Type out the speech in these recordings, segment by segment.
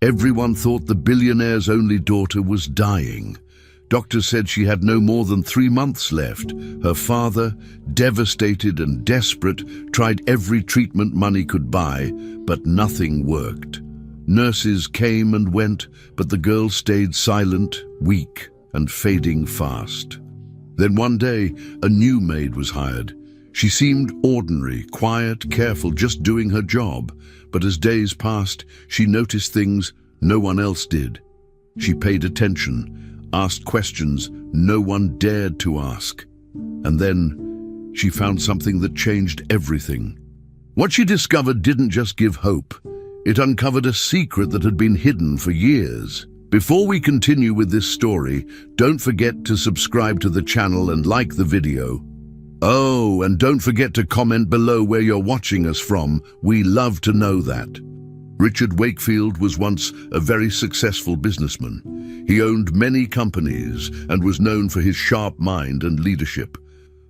Everyone thought the billionaire's only daughter was dying. Doctors said she had no more than 3 months left. Her father, devastated and desperate, tried every treatment money could buy, but nothing worked. Nurses came and went, but the girl stayed silent, weak, and fading fast. Then one day, a new maid was hired. She seemed ordinary, quiet, careful, just doing her job. But as days passed, she noticed things no one else did. She paid attention, asked questions no one dared to ask. And then she found something that changed everything. What she discovered didn't just give hope. It uncovered a secret that had been hidden for years. Before we continue with this story, don't forget to subscribe to the channel and like the video. Oh, and don't forget to comment below where you're watching us from. We love to know that. Richard Wakefield was once a very successful businessman. He owned many companies and was known for his sharp mind and leadership.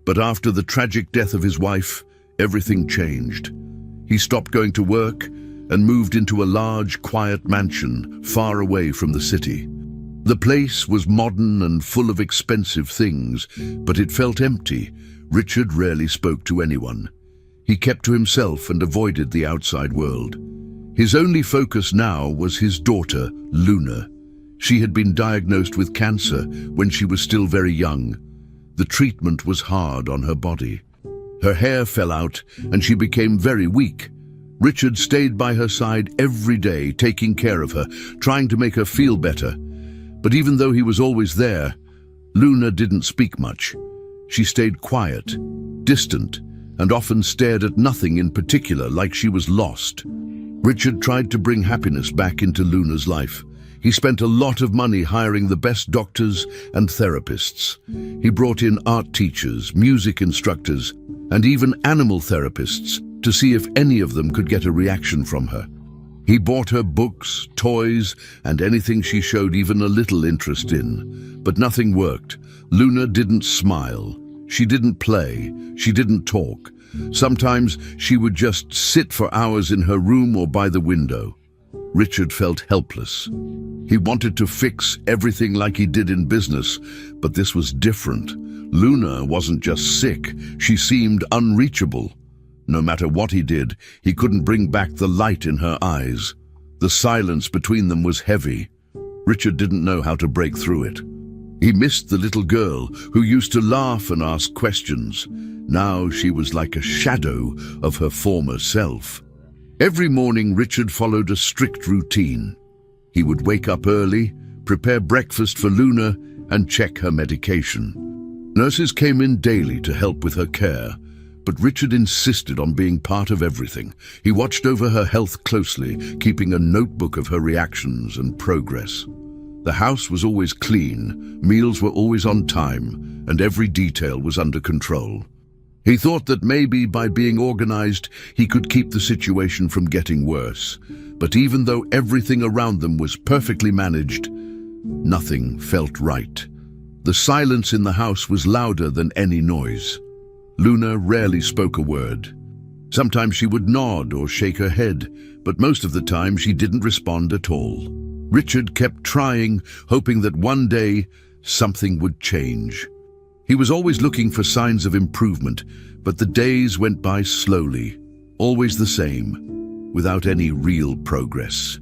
But after the tragic death of his wife, everything changed. He stopped going to work and moved into a large, quiet mansion far away from the city. The place was modern and full of expensive things, but it felt empty. Richard rarely spoke to anyone. He kept to himself and avoided the outside world. His only focus now was his daughter, Luna. She had been diagnosed with cancer when she was still very young. The treatment was hard on her body. Her hair fell out and she became very weak. Richard stayed by her side every day, taking care of her, trying to make her feel better. But even though he was always there, Luna didn't speak much. She stayed quiet, distant, and often stared at nothing in particular, like she was lost. Richard tried to bring happiness back into Luna's life. He spent a lot of money hiring the best doctors and therapists. He brought in art teachers, music instructors, and even animal therapists to see if any of them could get a reaction from her. He bought her books, toys, and anything she showed even a little interest in. But nothing worked. Luna didn't smile. She didn't play. She didn't talk. Sometimes she would just sit for hours in her room or by the window. Richard felt helpless. He wanted to fix everything like he did in business, but this was different. Luna wasn't just sick. She seemed unreachable. No matter what he did, he couldn't bring back the light in her eyes. The silence between them was heavy. Richard didn't know how to break through it. He missed the little girl who used to laugh and ask questions. Now she was like a shadow of her former self. Every morning, Richard followed a strict routine. He would wake up early, prepare breakfast for Luna, and check her medication. Nurses came in daily to help with her care. But Richard insisted on being part of everything. He watched over her health closely, keeping a notebook of her reactions and progress. The house was always clean, meals were always on time, and every detail was under control. He thought that maybe by being organized, he could keep the situation from getting worse. But even though everything around them was perfectly managed, nothing felt right. The silence in the house was louder than any noise. Luna rarely spoke a word. Sometimes she would nod or shake her head, but most of the time she didn't respond at all. Richard kept trying, hoping that one day something would change. He was always looking for signs of improvement, but the days went by slowly, always the same, without any real progress.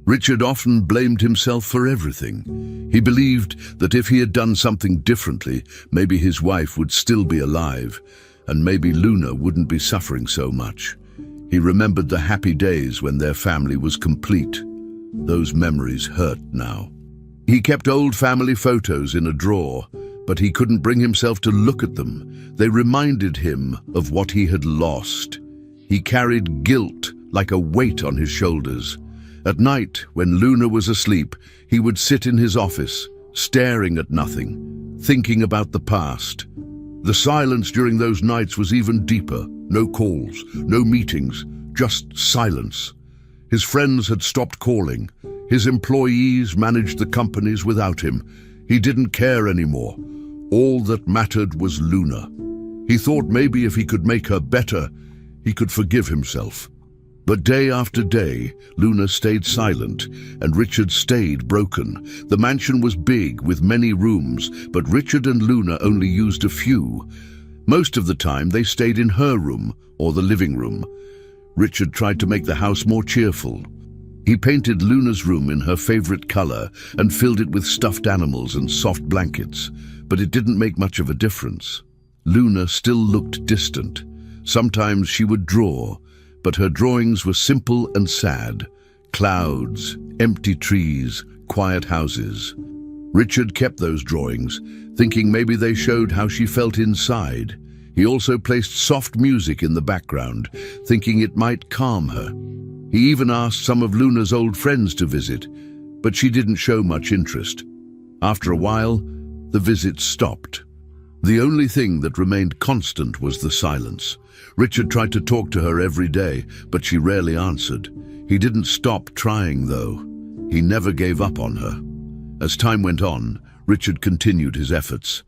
Richard often blamed himself for everything. He believed that if he had done something differently, maybe his wife would still be alive, and maybe Luna wouldn't be suffering so much. He remembered the happy days when their family was complete. Those memories hurt now. He kept old family photos in a drawer, but he couldn't bring himself to look at them. They reminded him of what he had lost. He carried guilt like a weight on his shoulders. At night, when Luna was asleep, he would sit in his office, staring at nothing, thinking about the past. The silence during those nights was even deeper. No calls, no meetings, just silence. His friends had stopped calling. His employees managed the companies without him. He didn't care anymore. All that mattered was Luna. He thought maybe if he could make her better, he could forgive himself. But day after day, Luna stayed silent, and Richard stayed broken. The mansion was big, with many rooms, but Richard and Luna only used a few. Most of the time, they stayed in her room or the living room. Richard tried to make the house more cheerful. He painted Luna's room in her favorite color and filled it with stuffed animals and soft blankets, but it didn't make much of a difference. Luna still looked distant. Sometimes she would draw, but her drawings were simple and sad. Clouds, empty trees, quiet houses. Richard kept those drawings, thinking maybe they showed how she felt inside. He also placed soft music in the background, thinking it might calm her. He even asked some of Luna's old friends to visit, but she didn't show much interest. After a while, the visits stopped. The only thing that remained constant was the silence. Richard tried to talk to her every day, but she rarely answered. He didn't stop trying, though. He never gave up on her. As time went on, Richard continued his efforts.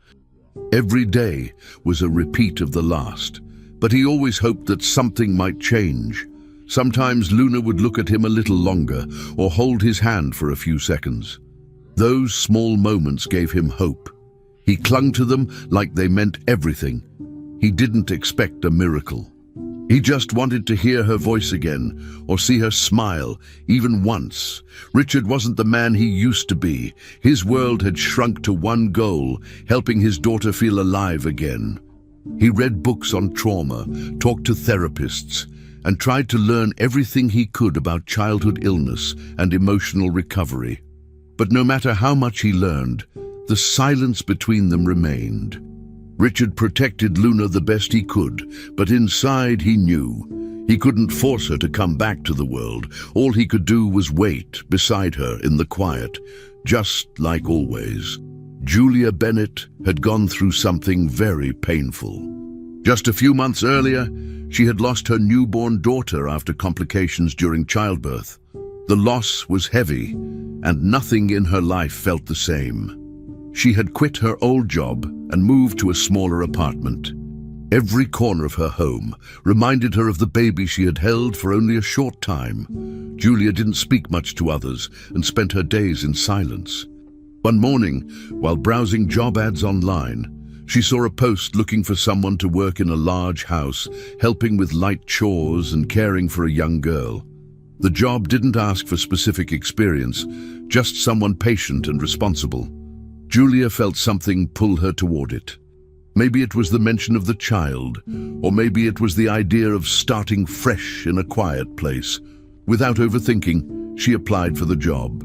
Every day was a repeat of the last, but he always hoped that something might change. Sometimes Luna would look at him a little longer or hold his hand for a few seconds. Those small moments gave him hope. He clung to them like they meant everything. He didn't expect a miracle. He just wanted to hear her voice again or see her smile, even once. Richard wasn't the man he used to be. His world had shrunk to one goal, helping his daughter feel alive again. He read books on trauma, talked to therapists, and tried to learn everything he could about childhood illness and emotional recovery. But no matter how much he learned, the silence between them remained. Richard protected Luna the best he could, but inside he knew. He couldn't force her to come back to the world. All he could do was wait beside her in the quiet, just like always. Julia Bennett had gone through something very painful. Just a few months earlier, she had lost her newborn daughter after complications during childbirth. The loss was heavy, and nothing in her life felt the same. She had quit her old job and moved to a smaller apartment. Every corner of her home reminded her of the baby she had held for only a short time. Julia didn't speak much to others and spent her days in silence. One morning, while browsing job ads online, she saw a post looking for someone to work in a large house, helping with light chores and caring for a young girl. The job didn't ask for specific experience, just someone patient and responsible. Julia felt something pull her toward it. Maybe it was the mention of the child, or maybe it was the idea of starting fresh in a quiet place. Without overthinking, she applied for the job.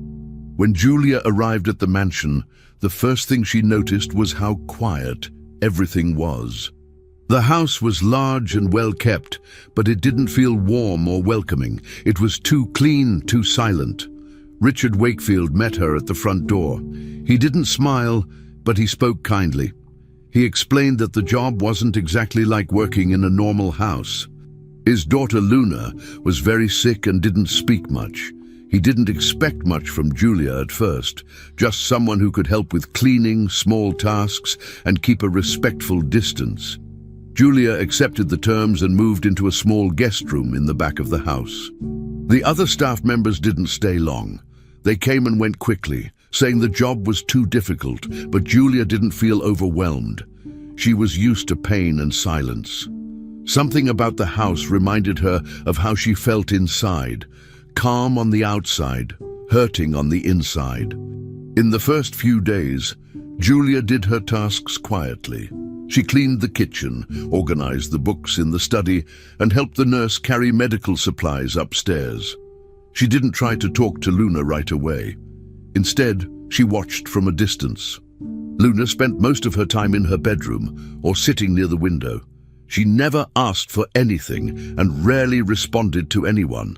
When Julia arrived at the mansion, the first thing she noticed was how quiet everything was. The house was large and well kept, but it didn't feel warm or welcoming. It was too clean, too silent. Richard Wakefield met her at the front door. He didn't smile, but he spoke kindly. He explained that the job wasn't exactly like working in a normal house. His daughter Luna was very sick and didn't speak much. He didn't expect much from Julia at first, just someone who could help with cleaning, small tasks, and keep a respectful distance. Julia accepted the terms and moved into a small guest room in the back of the house. The other staff members didn't stay long. They came and went quickly, saying the job was too difficult, but Julia didn't feel overwhelmed. She was used to pain and silence. Something about the house reminded her of how she felt inside, calm on the outside, hurting on the inside. In the first few days, Julia did her tasks quietly. She cleaned the kitchen, organized the books in the study, and helped the nurse carry medical supplies upstairs. She didn't try to talk to Luna right away. Instead, she watched from a distance. Luna spent most of her time in her bedroom or sitting near the window. She never asked for anything and rarely responded to anyone.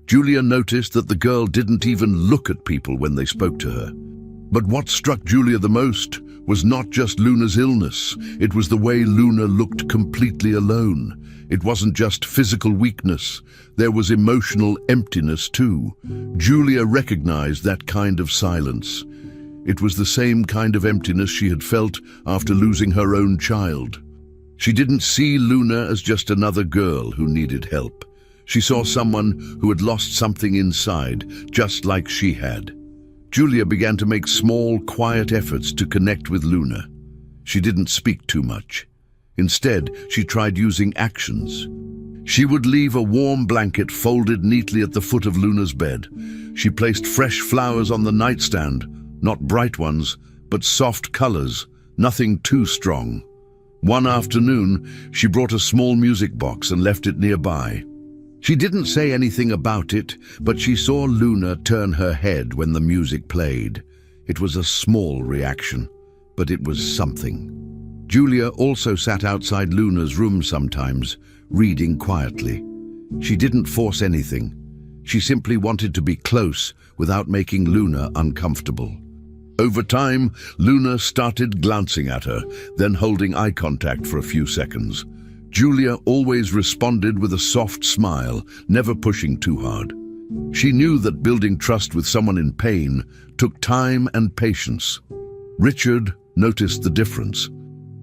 Julia noticed that the girl didn't even look at people when they spoke to her. But what struck Julia the most was not just Luna's illness. It was the way Luna looked completely alone. It wasn't just physical weakness. There was emotional emptiness too. Julia recognized that kind of silence. It was the same kind of emptiness she had felt after losing her own child. She didn't see Luna as just another girl who needed help. She saw someone who had lost something inside, just like she had. Julia began to make small, quiet efforts to connect with Luna. She didn't speak too much. Instead, she tried using actions. She would leave a warm blanket folded neatly at the foot of Luna's bed. She placed fresh flowers on the nightstand, not bright ones, but soft colors, nothing too strong. One afternoon, she brought a small music box and left it nearby. She didn't say anything about it, but she saw Luna turn her head when the music played. It was a small reaction, but it was something. Julia also sat outside Luna's room sometimes, reading quietly. She didn't force anything. She simply wanted to be close without making Luna uncomfortable. Over time, Luna started glancing at her, then holding eye contact for a few seconds. Julia always responded with a soft smile, never pushing too hard. She knew that building trust with someone in pain took time and patience. Richard noticed the difference.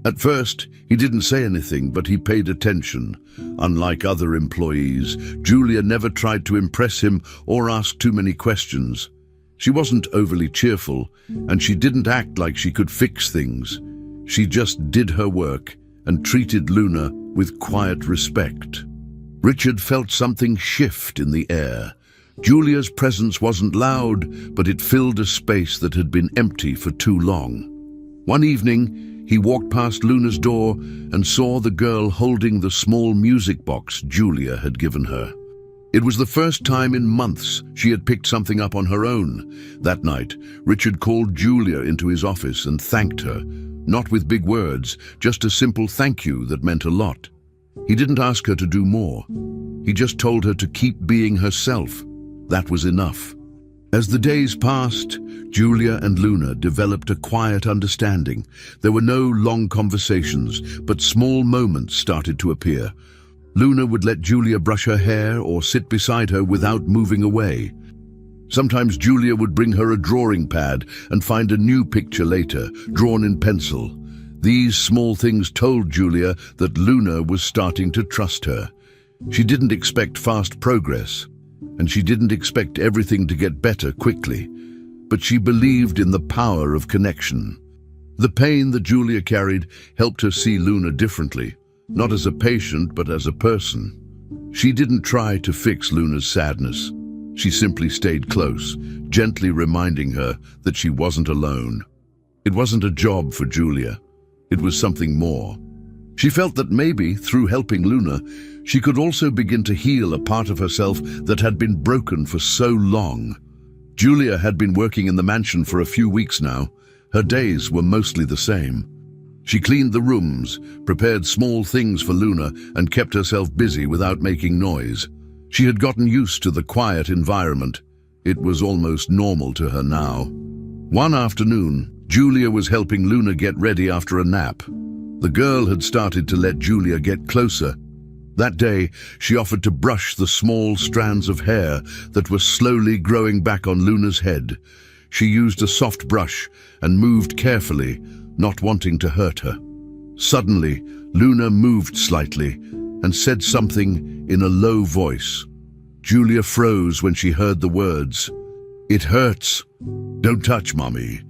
At first, he didn't say anything, but he paid attention. Unlike other employees, Julia never tried to impress him or ask too many questions. She wasn't overly cheerful, and she didn't act like she could fix things. She just did her work and treated Luna with quiet respect. Richard felt something shift in the air. Julia's presence wasn't loud, but it filled a space that had been empty for too long. One evening, he walked past Luna's door and saw the girl holding the small music box Julia had given her. It was the first time in months she had picked something up on her own. That night, Richard called Julia into his office and thanked her, not with big words, just a simple thank you that meant a lot. He didn't ask her to do more. He just told her to keep being herself. That was enough. As the days passed, Julia and Luna developed a quiet understanding. There were no long conversations, but small moments started to appear. Luna would let Julia brush her hair or sit beside her without moving away. Sometimes Julia would bring her a drawing pad and find a new picture later, drawn in pencil. These small things told Julia that Luna was starting to trust her. She didn't expect fast progress, and she didn't expect everything to get better quickly, but she believed in the power of connection. The pain that Julia carried helped her see Luna differently, not as a patient, but as a person. She didn't try to fix Luna's sadness. She simply stayed close, gently reminding her that she wasn't alone. It wasn't a job for Julia. It was something more. She felt that maybe, through helping Luna, she could also begin to heal a part of herself that had been broken for so long. Julia had been working in the mansion for a few weeks now. Her days were mostly the same. She cleaned the rooms, prepared small things for Luna, and kept herself busy without making noise. She had gotten used to the quiet environment. It was almost normal to her now. One afternoon, Julia was helping Luna get ready after a nap. The girl had started to let Julia get closer. That day, she offered to brush the small strands of hair that were slowly growing back on Luna's head. She used a soft brush and moved carefully, not wanting to hurt her. Suddenly, Luna moved slightly and said something in a low voice. Julia froze when she heard the words, "It hurts. Don't touch, Mommy."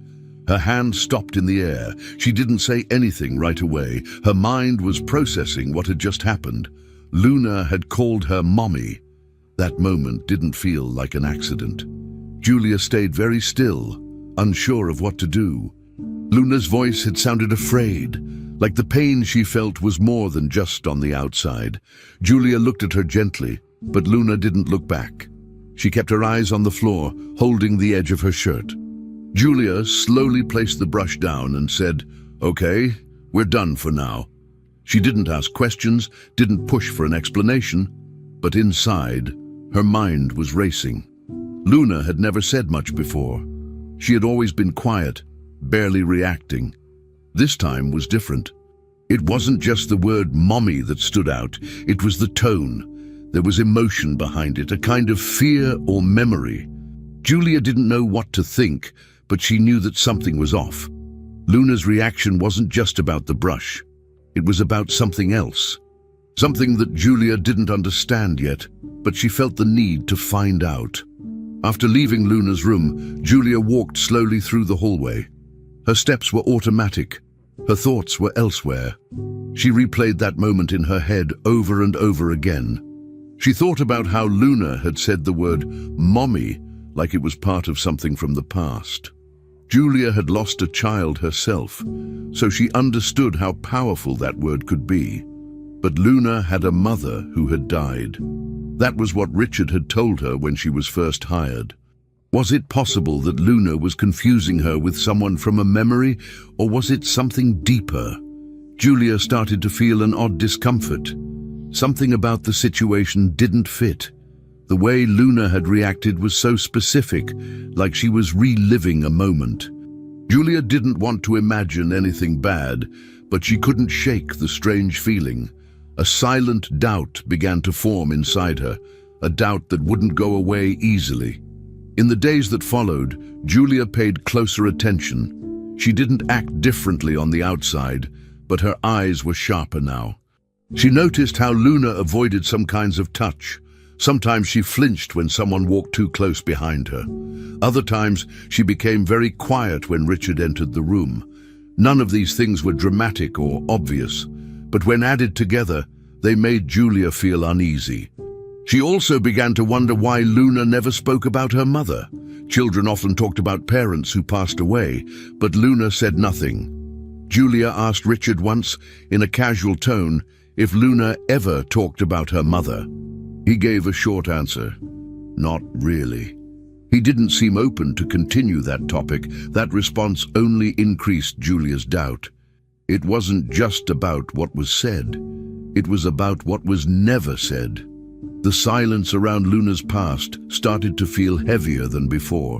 Her hand stopped in the air. She didn't say anything right away. Her mind was processing what had just happened. Luna had called her Mommy. That moment didn't feel like an accident. Julia stayed very still, unsure of what to do. Luna's voice had sounded afraid, like the pain she felt was more than just on the outside. Julia looked at her gently, but Luna didn't look back. She kept her eyes on the floor, holding the edge of her shirt. Julia slowly placed the brush down and said, "Okay, we're done for now." She didn't ask questions, didn't push for an explanation, but inside, her mind was racing. Luna had never said much before. She had always been quiet, barely reacting. This time was different. It wasn't just the word Mommy that stood out, it was the tone. There was emotion behind it, a kind of fear or memory. Julia didn't know what to think, but she knew that something was off. Luna's reaction wasn't just about the brush. It was about something else. Something that Julia didn't understand yet, but she felt the need to find out. After leaving Luna's room, Julia walked slowly through the hallway. Her steps were automatic. Her thoughts were elsewhere. She replayed that moment in her head over and over again. She thought about how Luna had said the word "mommy" like it was part of something from the past. Julia had lost a child herself, so she understood how powerful that word could be. But Luna had a mother who had died. That was what Richard had told her when she was first hired. Was it possible that Luna was confusing her with someone from a memory, or was it something deeper? Julia started to feel an odd discomfort. Something about the situation didn't fit. The way Luna had reacted was so specific, like she was reliving a moment. Julia didn't want to imagine anything bad, but she couldn't shake the strange feeling. A silent doubt began to form inside her, a doubt that wouldn't go away easily. In the days that followed, Julia paid closer attention. She didn't act differently on the outside, but her eyes were sharper now. She noticed how Luna avoided some kinds of touch. Sometimes she flinched when someone walked too close behind her. Other times, she became very quiet when Richard entered the room. None of these things were dramatic or obvious, but when added together, they made Julia feel uneasy. She also began to wonder why Luna never spoke about her mother. Children often talked about parents who passed away, but Luna said nothing. Julia asked Richard once, in a casual tone, if Luna ever talked about her mother. He gave a short answer. Not really. He didn't seem open to continue that topic. That response only increased Julia's doubt. It wasn't just about what was said. It was about what was never said. The silence around Luna's past started to feel heavier than before.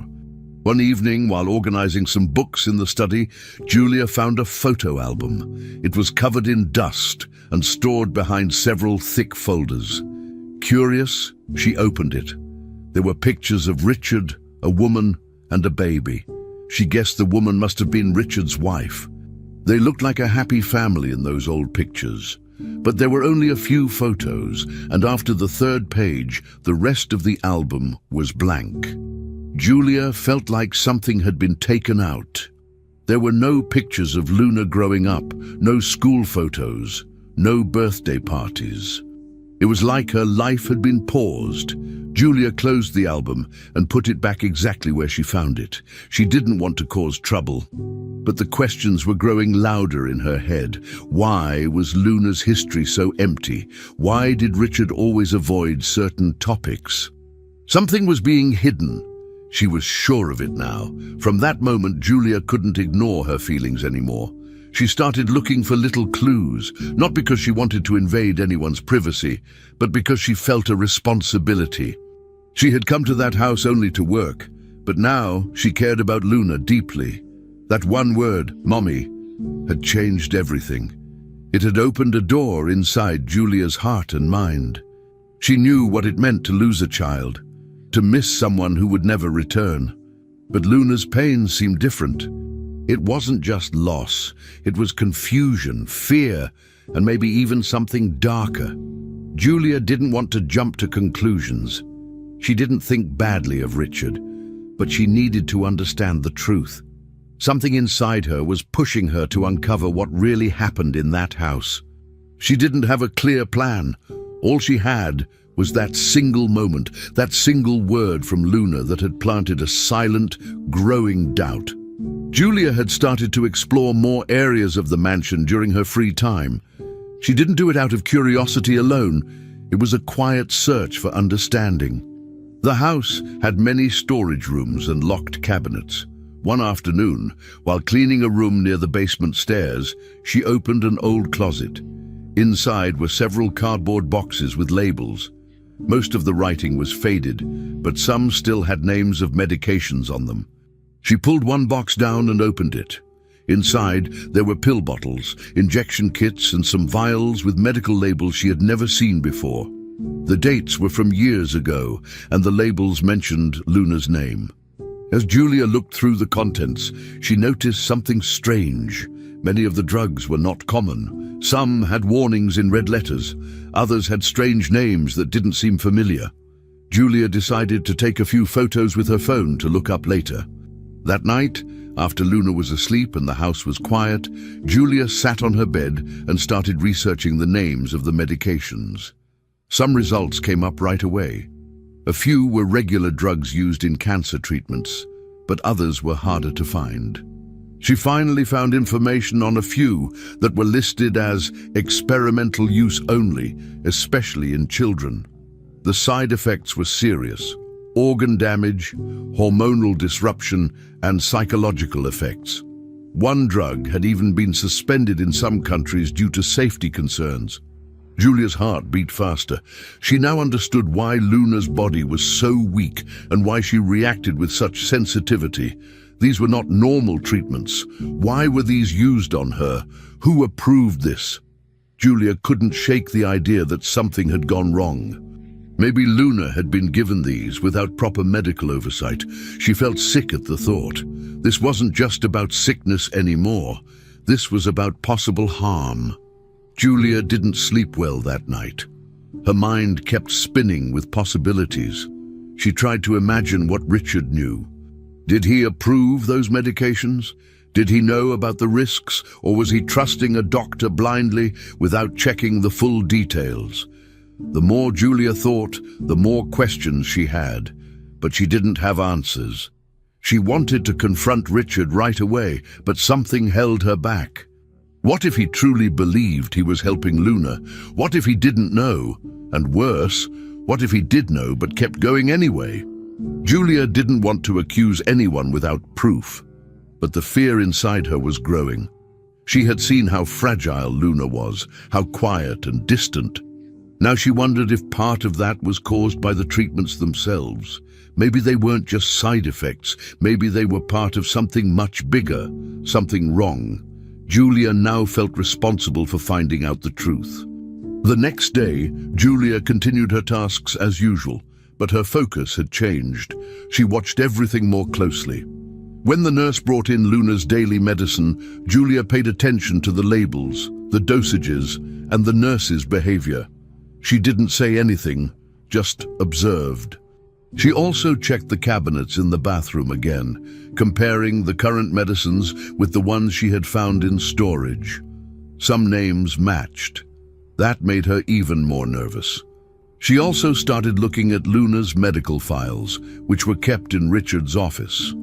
One evening, while organizing some books in the study, Julia found a photo album. It was covered in dust and stored behind several thick folders. Curious, she opened it. There were pictures of Richard, a woman, and a baby. She guessed the woman must have been Richard's wife. They looked like a happy family in those old pictures. But there were only a few photos, and after the third page, the rest of the album was blank. Julia felt like something had been taken out. There were no pictures of Luna growing up, no school photos, no birthday parties. It was like her life had been paused. Julia closed the album and put it back exactly where she found it. She didn't want to cause trouble. But the questions were growing louder in her head. Why was Luna's history so empty? Why did Richard always avoid certain topics? Something was being hidden. She was sure of it now. From that moment, Julia couldn't ignore her feelings anymore. She started looking for little clues, not because she wanted to invade anyone's privacy, but because she felt a responsibility. She had come to that house only to work, but now she cared about Luna deeply. That one word, "mommy," had changed everything. It had opened a door inside Julia's heart and mind. She knew what it meant to lose a child, to miss someone who would never return. But Luna's pain seemed different. It wasn't just loss, it was confusion, fear, and maybe even something darker. Julia didn't want to jump to conclusions. She didn't think badly of Richard, but she needed to understand the truth. Something inside her was pushing her to uncover what really happened in that house. She didn't have a clear plan. All she had was that single moment, that single word from Luna that had planted a silent, growing doubt. Julia had started to explore more areas of the mansion during her free time. She didn't do it out of curiosity alone. It was a quiet search for understanding. The house had many storage rooms and locked cabinets. One afternoon, while cleaning a room near the basement stairs, she opened an old closet. Inside were several cardboard boxes with labels. Most of the writing was faded, but some still had names of medications on them. She pulled one box down and opened it. Inside, there were pill bottles, injection kits, and some vials with medical labels she had never seen before. The dates were from years ago, and the labels mentioned Luna's name. As Julia looked through the contents, she noticed something strange. Many of the drugs were not common. Some had warnings in red letters. Others had strange names that didn't seem familiar. Julia decided to take a few photos with her phone to look up later. That night, after Luna was asleep and the house was quiet, Julia sat on her bed and started researching the names of the medications. Some results came up right away. A few were regular drugs used in cancer treatments, but others were harder to find. She finally found information on a few that were listed as experimental use only, especially in children. The side effects were serious: organ damage, hormonal disruption, and psychological effects. One drug had even been suspended in some countries due to safety concerns. Julia's heart beat faster. She now understood why Luna's body was so weak and why she reacted with such sensitivity. These were not normal treatments. Why were these used on her? Who approved this? Julia couldn't shake the idea that something had gone wrong. Maybe Luna had been given these without proper medical oversight. She felt sick at the thought. This wasn't just about sickness anymore. This was about possible harm. Julia didn't sleep well that night. Her mind kept spinning with possibilities. She tried to imagine what Richard knew. Did he approve those medications? Did he know about the risks, or was he trusting a doctor blindly without checking the full details? The more Julia thought, the more questions she had, but she didn't have answers. She wanted to confront Richard right away, but something held her back. What if he truly believed he was helping Luna? What if he didn't know? And worse, what if he did know but kept going anyway? Julia didn't want to accuse anyone without proof, but the fear inside her was growing. She had seen how fragile Luna was, how quiet and distant. Now she wondered if part of that was caused by the treatments themselves. Maybe they weren't just side effects. Maybe they were part of something much bigger, something wrong. Julia now felt responsible for finding out the truth. The next day, Julia continued her tasks as usual, but her focus had changed. She watched everything more closely. When the nurse brought in Luna's daily medicine, Julia paid attention to the labels, the dosages, and the nurse's behavior. She didn't say anything, just observed. She also checked the cabinets in the bathroom again, comparing the current medicines with the ones she had found in storage. Some names matched. That made her even more nervous. She also started looking at Luna's medical files, which were kept in Richard's office.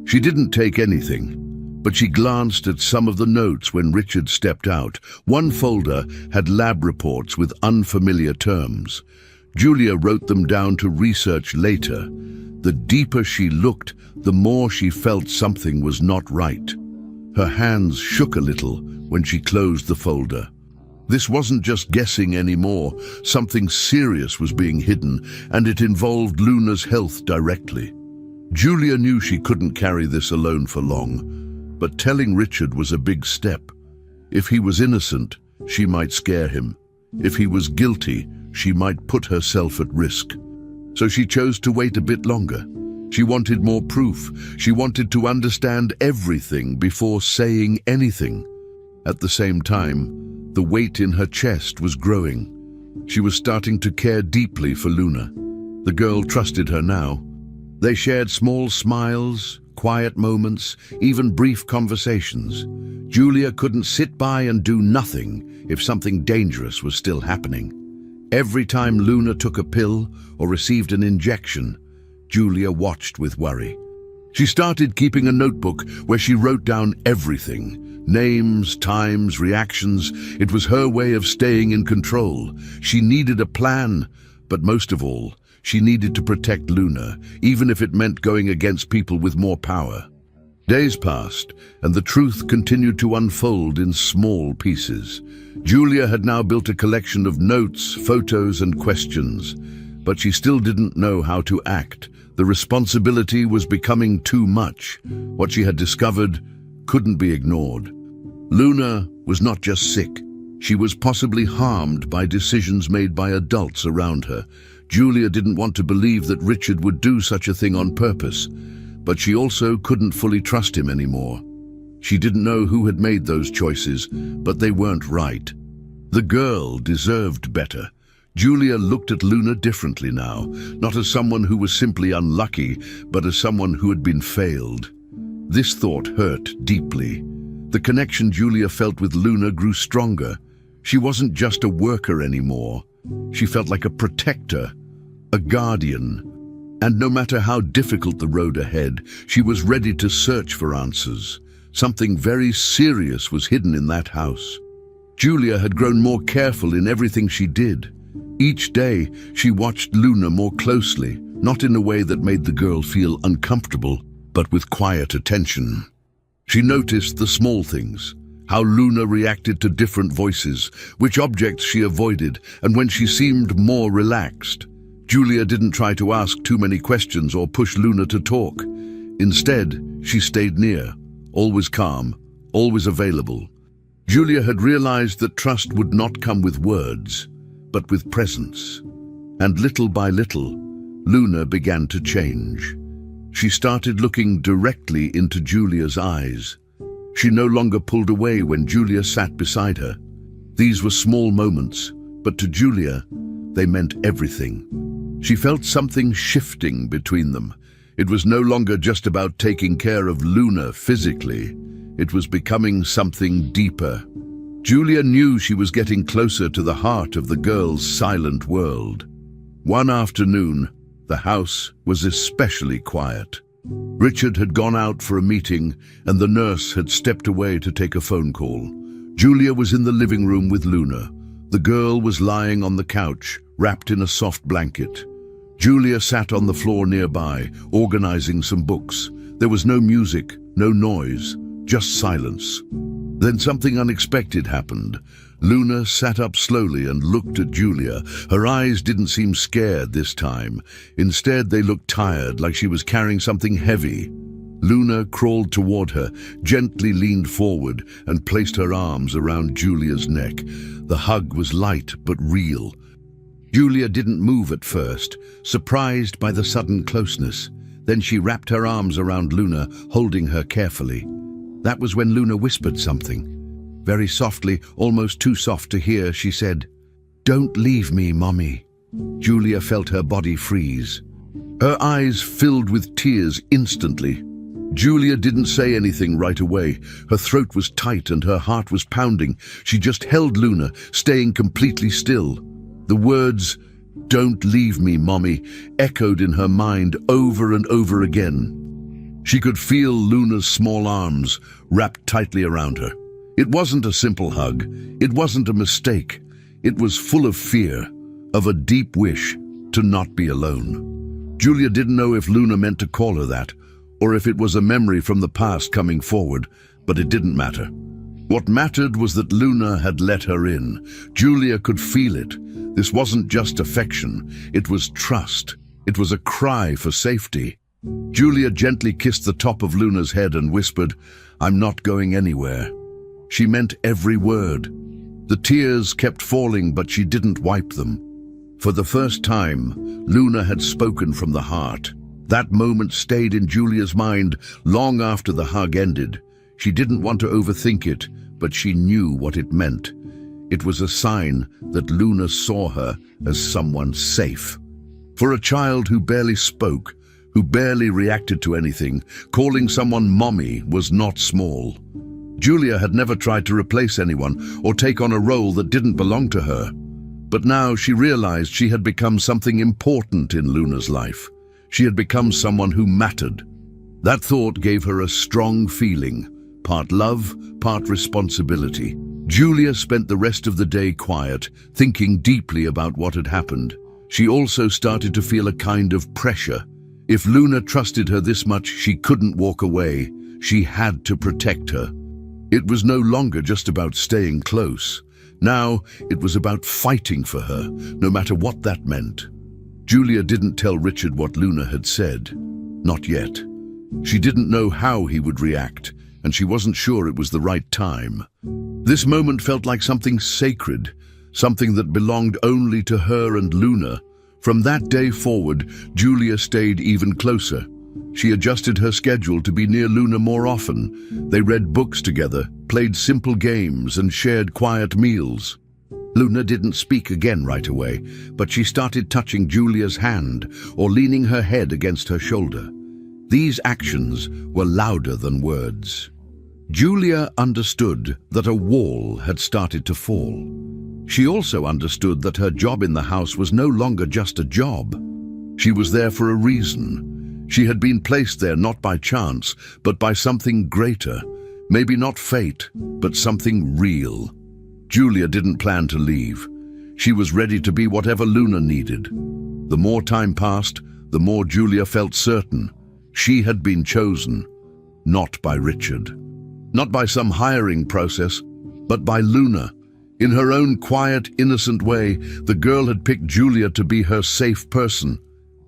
She didn't take anything, but she glanced at some of the notes when Richard stepped out. One folder had lab reports with unfamiliar terms. Julia wrote them down to research later. The deeper she looked, the more she felt something was not right. Her hands shook a little when she closed the folder. This wasn't just guessing anymore. Something serious was being hidden, and it involved Luna's health directly. Julia knew she couldn't carry this alone for long, but telling Richard was a big step. If he was innocent, she might scare him. If he was guilty, she might put herself at risk. So she chose to wait a bit longer. She wanted more proof. She wanted to understand everything before saying anything. At the same time, the weight in her chest was growing. She was starting to care deeply for Luna. The girl trusted her now. They shared small smiles, quiet moments, even brief conversations. Julia couldn't sit by and do nothing if something dangerous was still happening. Every time Luna took a pill or received an injection, Julia watched with worry. She started keeping a notebook where she wrote down everything. Names, times, reactions. It was her way of staying in control. She needed a plan, but most of all, she needed to protect Luna, even if it meant going against people with more power. Days passed, and the truth continued to unfold in small pieces. Julia had now built a collection of notes, photos, and questions, but she still didn't know how to act. The responsibility was becoming too much. What she had discovered couldn't be ignored. Luna was not just sick. She was possibly harmed by decisions made by adults around her. Julia didn't want to believe that Richard would do such a thing on purpose, but she also couldn't fully trust him anymore. She didn't know who had made those choices, but they weren't right. The girl deserved better. Julia looked at Luna differently now, not as someone who was simply unlucky, but as someone who had been failed. This thought hurt deeply. The connection Julia felt with Luna grew stronger. She wasn't just a worker anymore. She felt like a protector, a guardian. And no matter how difficult the road ahead, she was ready to search for answers. Something very serious was hidden in that house. Julia had grown more careful in everything she did. Each day, she watched Luna more closely, not in a way that made the girl feel uncomfortable, but with quiet attention. She noticed the small things, how Luna reacted to different voices, which objects she avoided, and when she seemed more relaxed. Julia didn't try to ask too many questions or push Luna to talk. Instead, she stayed near, always calm, always available. Julia had realized that trust would not come with words, but with presence. And little by little, Luna began to change. She started looking directly into Julia's eyes. She no longer pulled away when Julia sat beside her. These were small moments, but to Julia, they meant everything. She felt something shifting between them. It was no longer just about taking care of Luna physically. It was becoming something deeper. Julia knew she was getting closer to the heart of the girl's silent world. One afternoon, the house was especially quiet. Richard had gone out for a meeting, and the nurse had stepped away to take a phone call. Julia was in the living room with Luna. The girl was lying on the couch, wrapped in a soft blanket. Julia sat on the floor nearby, organizing some books. There was no music, no noise, just silence. Then something unexpected happened. Luna sat up slowly and looked at Julia. Her eyes didn't seem scared this time. Instead, they looked tired, like she was carrying something heavy. Luna crawled toward her, gently leaned forward, and placed her arms around Julia's neck. The hug was light but real. Julia didn't move at first, surprised by the sudden closeness. Then she wrapped her arms around Luna, holding her carefully. That was when Luna whispered something. Very softly, almost too soft to hear, she said, "Don't leave me, Mommy." Julia felt her body freeze. Her eyes filled with tears instantly. Julia didn't say anything right away. Her throat was tight and her heart was pounding. She just held Luna, staying completely still. The words, "Don't leave me, Mommy," echoed in her mind over and over again. She could feel Luna's small arms wrapped tightly around her. It wasn't a simple hug. It wasn't a mistake. It was full of fear, of a deep wish to not be alone. Julia didn't know if Luna meant to call her that, or if it was a memory from the past coming forward, but it didn't matter. What mattered was that Luna had let her in. Julia could feel it. This wasn't just affection. It was trust. It was a cry for safety. Julia gently kissed the top of Luna's head and whispered, "I'm not going anywhere." She meant every word. The tears kept falling, but she didn't wipe them. For the first time, Luna had spoken from the heart. That moment stayed in Julia's mind long after the hug ended. She didn't want to overthink it, but she knew what it meant. It was a sign that Luna saw her as someone safe. For a child who barely spoke, who barely reacted to anything, calling someone Mommy was not small. Julia had never tried to replace anyone or take on a role that didn't belong to her. But now she realized she had become something important in Luna's life. She had become someone who mattered. That thought gave her a strong feeling, part love, part responsibility. Julia spent the rest of the day quiet, thinking deeply about what had happened. She also started to feel a kind of pressure. If Luna trusted her this much, she couldn't walk away. She had to protect her. It was no longer just about staying close. Now it was about fighting for her, no matter what that meant. Julia didn't tell Richard what Luna had said. Not yet. She didn't know how he would react, and she wasn't sure it was the right time. This moment felt like something sacred, something that belonged only to her and Luna. From that day forward, Julia stayed even closer. She adjusted her schedule to be near Luna more often. They read books together, played simple games, and shared quiet meals. Luna didn't speak again right away, but she started touching Julia's hand or leaning her head against her shoulder. These actions were louder than words. Julia understood that a wall had started to fall. She also understood that her job in the house was no longer just a job. She was there for a reason. She had been placed there not by chance, but by something greater. Maybe not fate, but something real. Julia didn't plan to leave. She was ready to be whatever Luna needed. The more time passed, the more Julia felt certain. She had been chosen, not by Richard. Not by some hiring process, but by Luna. In her own quiet, innocent way, the girl had picked Julia to be her safe person,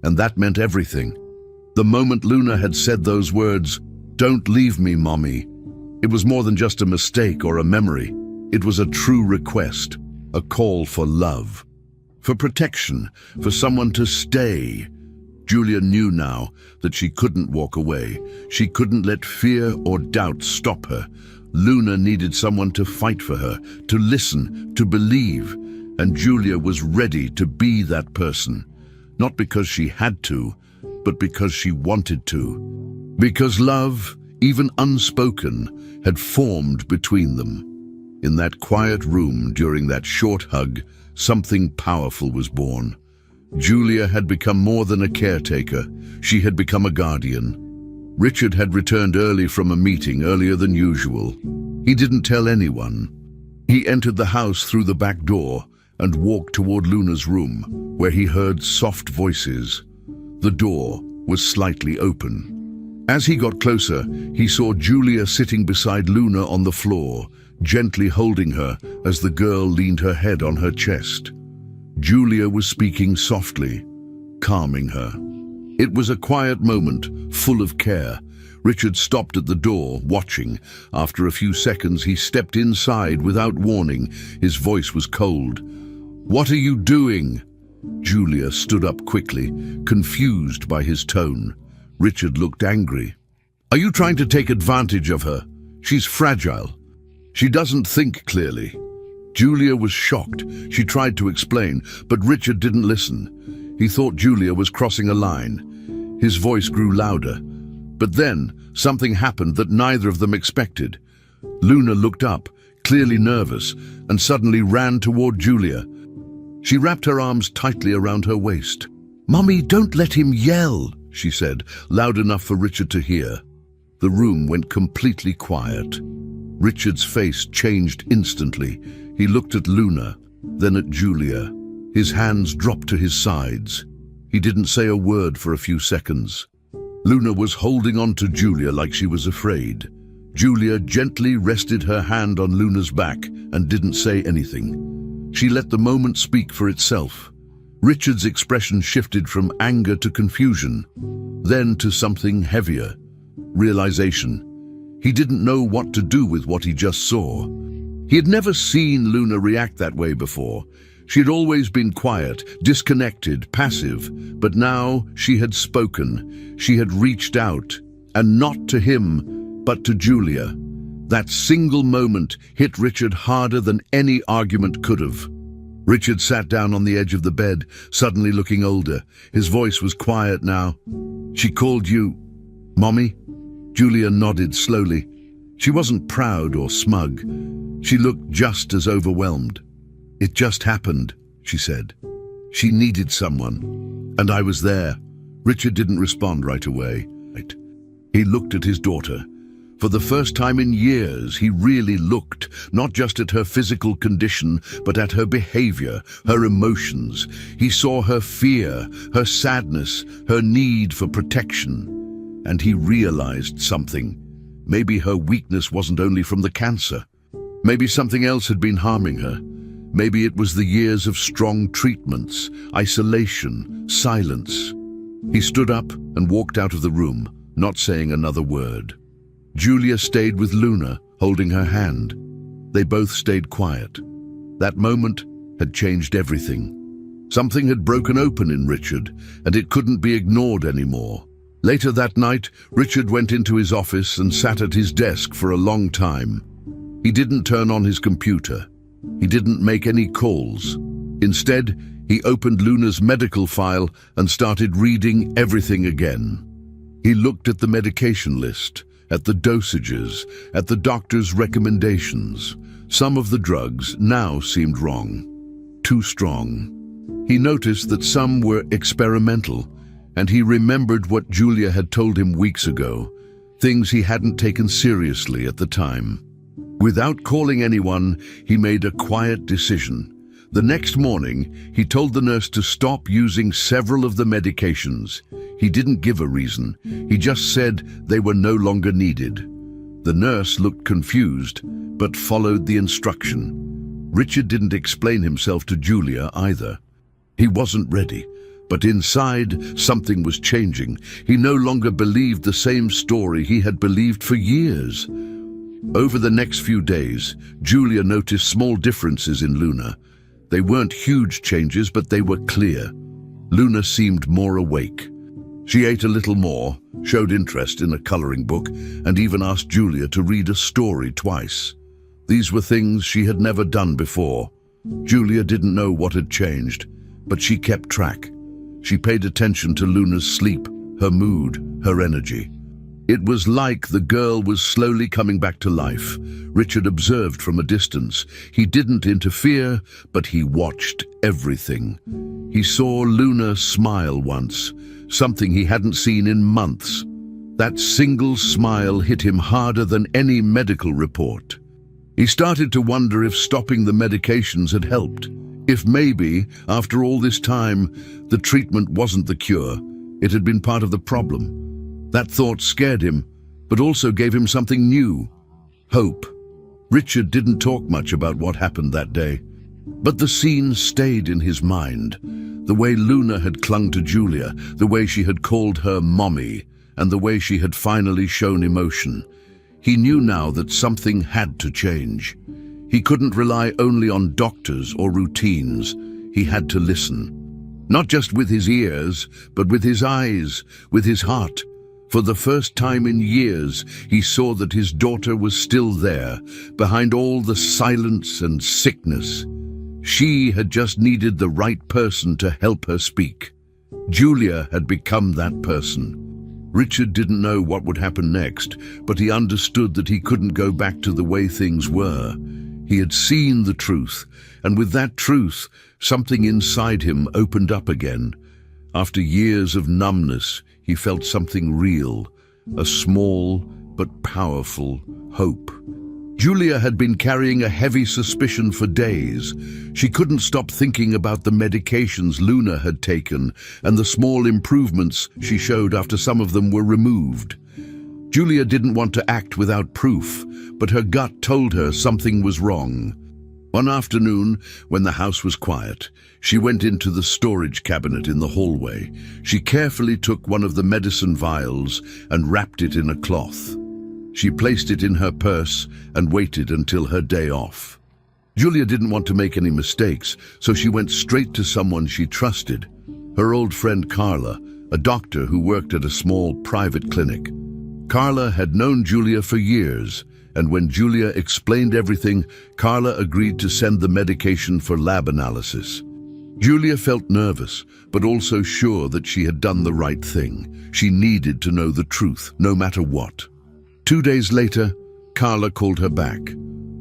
and that meant everything. The moment Luna had said those words, "Don't leave me, Mommy," it was more than just a mistake or a memory. It was a true request, a call for love, for protection, for someone to stay. Julia knew now that she couldn't walk away. She couldn't let fear or doubt stop her. Luna needed someone to fight for her, to listen, to believe, and Julia was ready to be that person. Not because she had to, but because she wanted to. Because love, even unspoken, had formed between them. In that quiet room during that short hug, something powerful was born. Julia had become more than a caretaker. She had become a guardian. Richard had returned early from a meeting, earlier than usual. He didn't tell anyone. He entered the house through the back door and walked toward Luna's room, where he heard soft voices. The door was slightly open. As he got closer, he saw Julia sitting beside Luna on the floor, gently holding her as the girl leaned her head on her chest. Julia was speaking softly, calming her. It was a quiet moment, full of care. Richard stopped at the door, watching. After a few seconds, he stepped inside without warning. His voice was cold. "What are you doing?" Julia stood up quickly, confused by his tone. Richard looked angry. "Are you trying to take advantage of her? She's fragile. She doesn't think clearly." Julia was shocked. She tried to explain, but Richard didn't listen. He thought Julia was crossing a line. His voice grew louder. But then, something happened that neither of them expected. Luna looked up, clearly nervous, and suddenly ran toward Julia. She wrapped her arms tightly around her waist. "Mommy, don't let him yell," she said, loud enough for Richard to hear. The room went completely quiet. Richard's face changed instantly. He looked at Luna, then at Julia. His hands dropped to his sides. He didn't say a word for a few seconds. Luna was holding on to Julia like she was afraid. Julia gently rested her hand on Luna's back and didn't say anything. She let the moment speak for itself. Richard's expression shifted from anger to confusion, then to something heavier, realization. He didn't know what to do with what he just saw. He had never seen Luna react that way before. She had always been quiet, disconnected, passive, but now she had spoken. She had reached out, and not to him, but to Julia. That single moment hit Richard harder than any argument could have. Richard sat down on the edge of the bed, suddenly looking older. His voice was quiet now. "She called you, Mommy?" Julia nodded slowly. She wasn't proud or smug. She looked just as overwhelmed. "It just happened," she said. "She needed someone, and I was there." Richard didn't respond right away. He looked at his daughter. For the first time in years, he really looked, not just at her physical condition, but at her behavior, her emotions. He saw her fear, her sadness, her need for protection. And he realized something. Maybe her weakness wasn't only from the cancer. Maybe something else had been harming her. Maybe it was the years of strong treatments, isolation, silence. He stood up and walked out of the room, not saying another word. Julia stayed with Luna, holding her hand. They both stayed quiet. That moment had changed everything. Something had broken open in Richard, and it couldn't be ignored anymore. Later that night, Richard went into his office and sat at his desk for a long time. He didn't turn on his computer. He didn't make any calls. Instead, he opened Luna's medical file and started reading everything again. He looked at the medication list, at the dosages, at the doctor's recommendations. Some of the drugs now seemed wrong, too strong. He noticed that some were experimental, and he remembered what Julia had told him weeks ago, things he hadn't taken seriously at the time. Without calling anyone, he made a quiet decision. The next morning, he told the nurse to stop using several of the medications. He didn't give a reason. He just said they were no longer needed. The nurse looked confused, but followed the instruction. Richard didn't explain himself to Julia either. He wasn't ready, but inside, something was changing. He no longer believed the same story he had believed for years. Over the next few days, Julia noticed small differences in Luna. They weren't huge changes, but they were clear. Luna seemed more awake. She ate a little more, showed interest in a coloring book, and even asked Julia to read a story twice. These were things she had never done before. Julia didn't know what had changed, but she kept track. She paid attention to Luna's sleep, her mood, her energy. It was like the girl was slowly coming back to life. Richard observed from a distance. He didn't interfere, but he watched everything. He saw Luna smile once, something he hadn't seen in months. That single smile hit him harder than any medical report. He started to wonder if stopping the medications had helped. If maybe, after all this time, the treatment wasn't the cure. It had been part of the problem. That thought scared him, but also gave him something new: hope. Richard didn't talk much about what happened that day, but the scene stayed in his mind. The way Luna had clung to Julia, the way she had called her mommy, and the way she had finally shown emotion. He knew now that something had to change. He couldn't rely only on doctors or routines. He had to listen. Not just with his ears, but with his eyes, with his heart. For the first time in years, he saw that his daughter was still there, behind all the silence and sickness. She had just needed the right person to help her speak. Julia had become that person. Richard didn't know what would happen next, but he understood that he couldn't go back to the way things were. He had seen the truth, and with that truth, something inside him opened up again. After years of numbness, he felt something real, a small but powerful hope. Julia had been carrying a heavy suspicion for days. She couldn't stop thinking about the medications Luna had taken and the small improvements she showed after some of them were removed. Julia didn't want to act without proof, but her gut told her something was wrong. One afternoon, when the house was quiet, she went into the storage cabinet in the hallway. She carefully took one of the medicine vials and wrapped it in a cloth. She placed it in her purse and waited until her day off. Julia didn't want to make any mistakes, so she went straight to someone she trusted, her old friend Carla, a doctor who worked at a small private clinic. Carla had known Julia for years, and when Julia explained everything, Carla agreed to send the medication for lab analysis. Julia felt nervous, but also sure that she had done the right thing. She needed to know the truth, no matter what. 2 days later, Carla called her back.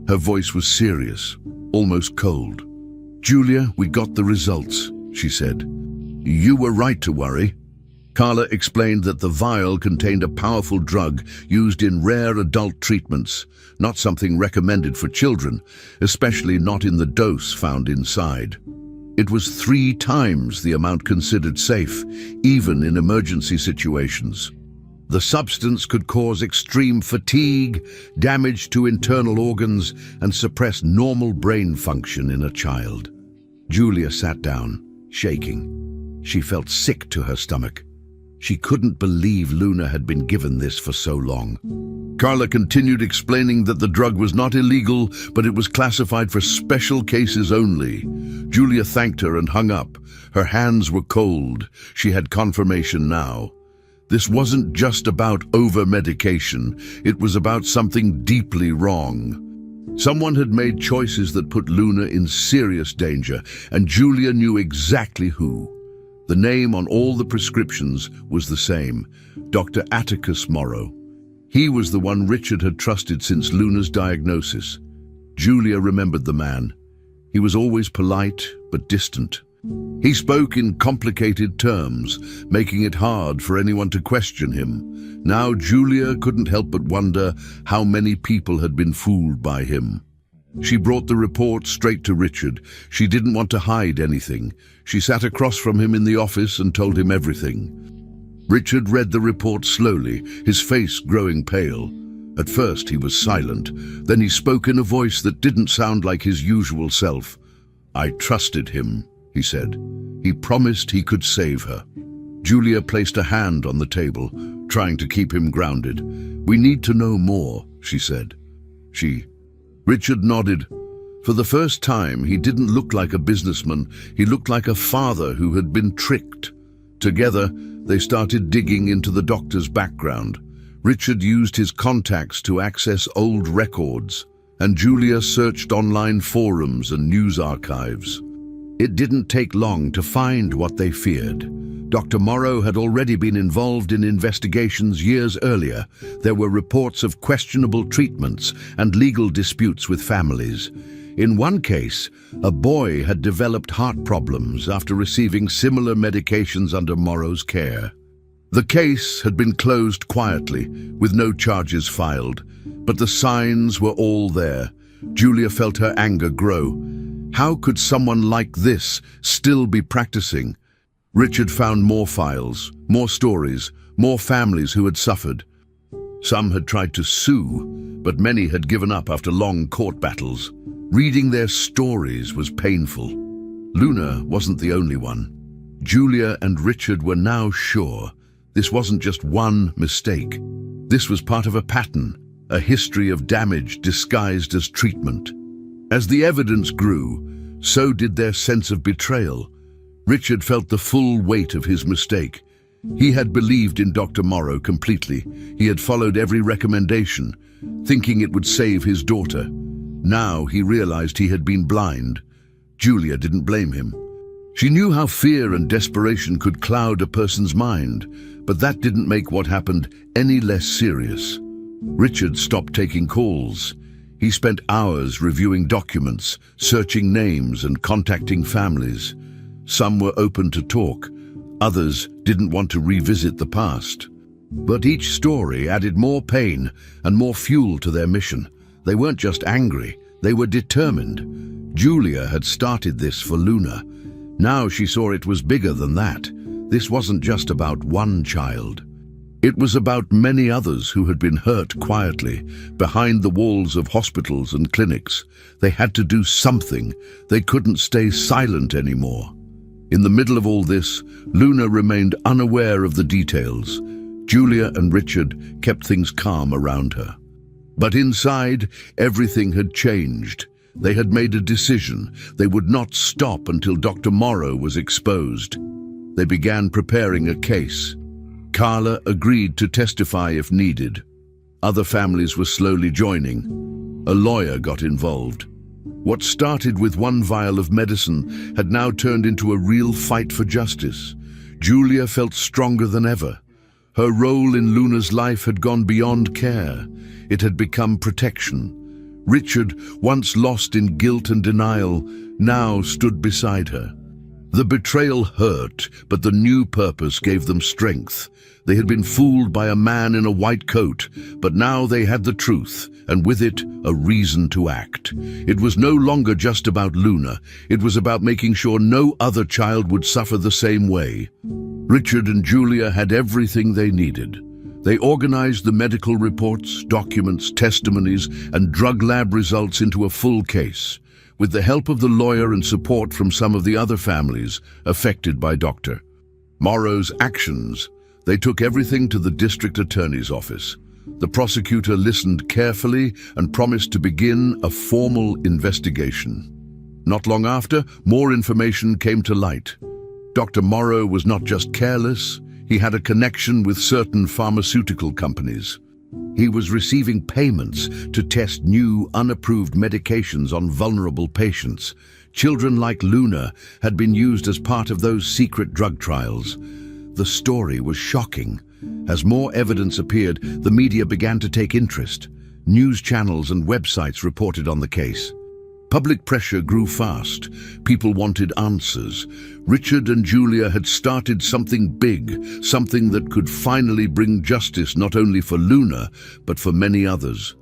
Her voice was serious, almost cold. "Julia, we got the results," she said. "You were right to worry." Carla explained that the vial contained a powerful drug used in rare adult treatments, not something recommended for children, especially not in the dose found inside. It was 3 times the amount considered safe, even in emergency situations. The substance could cause extreme fatigue, damage to internal organs, and suppress normal brain function in a child. Julia sat down, shaking. She felt sick to her stomach. She couldn't believe Luna had been given this for so long. Carla continued explaining that the drug was not illegal, but it was classified for special cases only. Julia thanked her and hung up. Her hands were cold. She had confirmation now. This wasn't just about over-medication, it was about something deeply wrong. Someone had made choices that put Luna in serious danger, and Julia knew exactly who. The name on all the prescriptions was the same, Dr. Atticus Morrow. He was the one Richard had trusted since Luna's diagnosis. Julia remembered the man. He was always polite but distant. He spoke in complicated terms, making it hard for anyone to question him. Now Julia couldn't help but wonder how many people had been fooled by him. She brought the report straight to Richard. She didn't want to hide anything. She sat across from him in the office and told him everything. Richard read the report slowly, his face growing pale. At first he was silent. Then he spoke in a voice that didn't sound like his usual self. "I trusted him," he said. "He promised he could save her." Julia placed a hand on the table, trying to keep him grounded. "We need to know more," she said. Richard nodded. For the first time, he didn't look like a businessman. He looked like a father who had been tricked. Together, they started digging into the doctor's background. Richard used his contacts to access old records, and Julia searched online forums and news archives. It didn't take long to find what they feared. Dr. Morrow had already been involved in investigations years earlier. There were reports of questionable treatments and legal disputes with families. In one case, a boy had developed heart problems after receiving similar medications under Morrow's care. The case had been closed quietly, with no charges filed, but the signs were all there. Julia felt her anger grow. How could someone like this still be practicing? Richard found more files, more stories, more families who had suffered. Some had tried to sue, but many had given up after long court battles. Reading their stories was painful. Luna wasn't the only one. Julia and Richard were now sure this wasn't just one mistake. This was part of a pattern, a history of damage disguised as treatment. As the evidence grew, so did their sense of betrayal. Richard felt the full weight of his mistake. He had believed in Dr. Morrow completely. He had followed every recommendation, thinking it would save his daughter. Now he realized he had been blind. Julia didn't blame him. She knew how fear and desperation could cloud a person's mind, but that didn't make what happened any less serious. Richard stopped taking calls. He spent hours reviewing documents, searching names and contacting families. Some were open to talk, others didn't want to revisit the past. But each story added more pain and more fuel to their mission. They weren't just angry, they were determined. Julia had started this for Luna. Now she saw it was bigger than that. This wasn't just about one child. It was about many others who had been hurt quietly, behind the walls of hospitals and clinics. They had to do something. They couldn't stay silent anymore. In the middle of all this, Luna remained unaware of the details. Julia and Richard kept things calm around her. But inside, everything had changed. They had made a decision. They would not stop until Dr. Morrow was exposed. They began preparing a case. Carla agreed to testify if needed. Other families were slowly joining. A lawyer got involved. What started with one vial of medicine had now turned into a real fight for justice. Julia felt stronger than ever. Her role in Luna's life had gone beyond care. It had become protection. Richard, once lost in guilt and denial, now stood beside her. The betrayal hurt, but the new purpose gave them strength. They had been fooled by a man in a white coat, but now they had the truth, and with it, a reason to act. It was no longer just about Luna. It was about making sure no other child would suffer the same way. Richard and Julia had everything they needed. They organized the medical reports, documents, testimonies, and drug lab results into a full case. With the help of the lawyer and support from some of the other families affected by Dr. Morrow's actions, they took everything to the district attorney's office. The prosecutor listened carefully and promised to begin a formal investigation. Not long after, more information came to light. Dr. Morrow was not just careless, He had a connection with certain pharmaceutical companies. He was receiving payments to test new, unapproved medications on vulnerable patients. Children like Luna had been used as part of those secret drug trials. The story was shocking. As more evidence appeared, the media began to take interest. News channels and websites reported on the case. Public pressure grew fast. People wanted answers. Richard and Julia had started something big, something that could finally bring justice not only for Luna, but for many others.